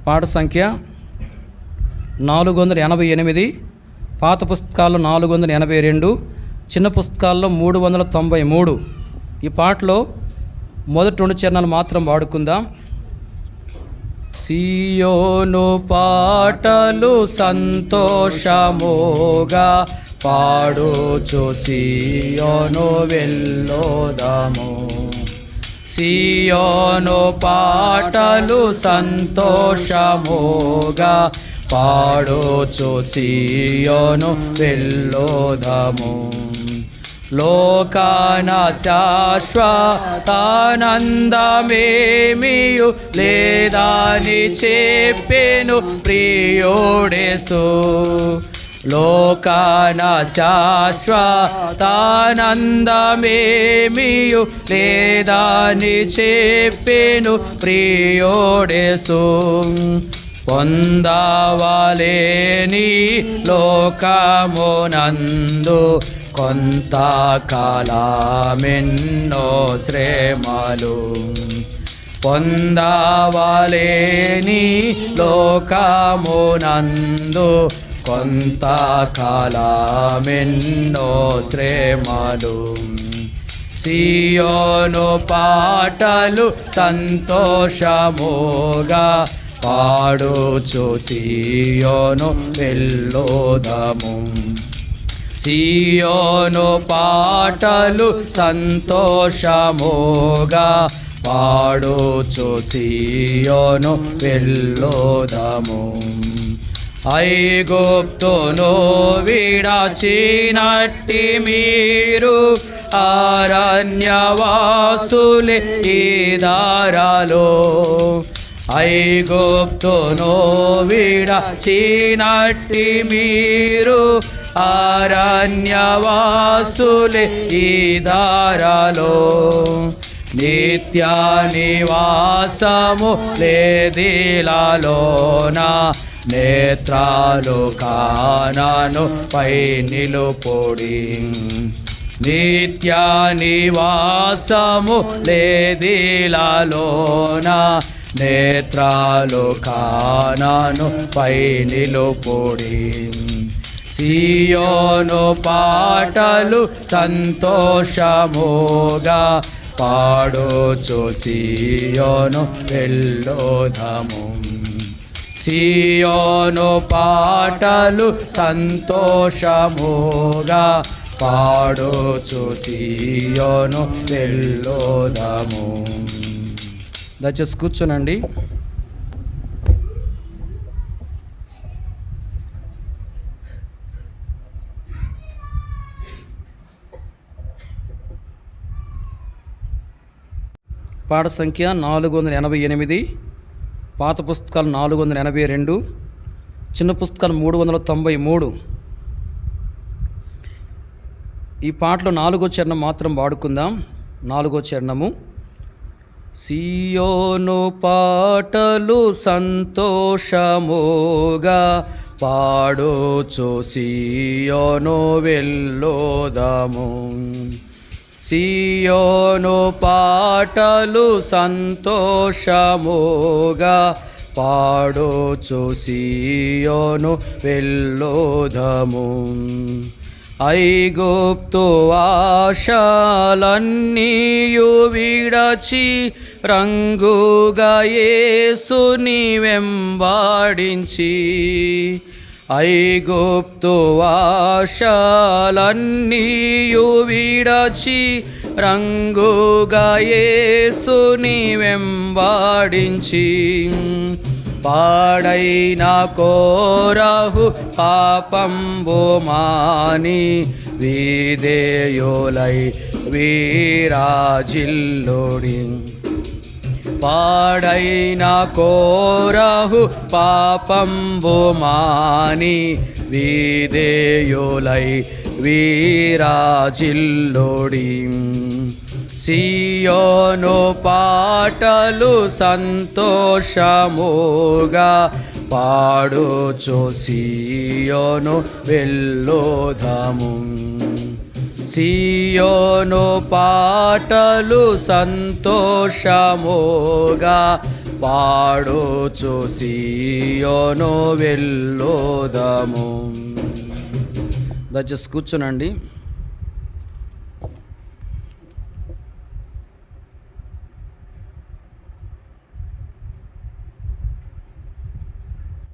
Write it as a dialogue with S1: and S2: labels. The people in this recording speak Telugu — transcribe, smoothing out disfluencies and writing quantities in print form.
S1: పాట సంఖ్య 488, పాత పుస్తకాల్లో 482, చిన్న పుస్తకాల్లో 393. ఈ పాటలో మొదటి 2 చరణాలు మాత్రం వాడుకుందాం. సియోను పాటలు సంతోషముగా పాడుచు సియోను వెళ్ళోదాము. సియోను పాటలు సంతోషముగా పాడుచు సియోను వెళ్ళోదాము. లోకాన శాశ్వతానందమేమియు లేదని చెప్పెను ప్రియుడేసు. లోకాన శాశ్వతానందమేమియు లేదని చెప్పెను ప్రియుడేసు. పొందవలేని లోకమునందు కొంతకాలమెన్నో శ్రమలు. పొందవలేని లోకమునందు కొంతకాలమెన్నో శ్రమలు. సియోను పాటలు సంతోషముగా పాడుచు సియోను వెళ్ళోదాము. సియోను పాటలు సంతోషముగా పాడుచు సియోను వెళ్ళోదాము. ఐగుప్తును విడచినట్టి మీరు అరణ్యవాసులే ఈ దారాలో. ఐగుప్తును విడచినట్టి మీరు అరణ్యవాసులే ఈ దారాలో. నిత్య నివాసము లేదిలాలోన నేత్రాలు కానను పై నిలుపొడి. నిత్య నివాసము లేదిలాలోన నేత్రాలు కానను పై నిలుపొడి. సియోను పాటలు సంతోషముగా పాడుచు సియోను వెళ్ళోదాము. సియోను పాటలు సంతోషముగా పాడుచు సియోను వెళ్ళోదాము. దయచేసి కూర్చోనండి. పాట సంఖ్య 488, పాత పుస్తకాలు 482, చిన్న పుస్తకాలు 393. ఈ పాటలో 4వ చరణం మాత్రం వాడుకుందాం. 4వ చరణము. సియోను పాటలు సంతోషముగా పాడుచు సియోను వెళ్ళోదాము. సియోను పాటలు సంతోషముగా పాడుచు సియోను వెళ్ళోదాము. ఐగుప్తు ఆశలన్నీయు విడచి రంగుగా యేసుని వెంబడించి. ఐగుప్తు ఆశలన్నీయు విడచి రంగుగా యేసుని వెంబడించి. పాడైన కోరహు పాపంబు మాని విధేయులై వీరాజిల్లుడి. పాడైన కోరహు పాపంబు మాని విధేయులై వీరాజిల్లుడి. సియోను పాటలు సంతోషముగా పాడుచు సియోను వెళ్ళోదాము. సియోను పాటలు సంతోషముగా పాడుచు సీయోను వెళ్ళుదాము. దయచేసి కూర్చునండి.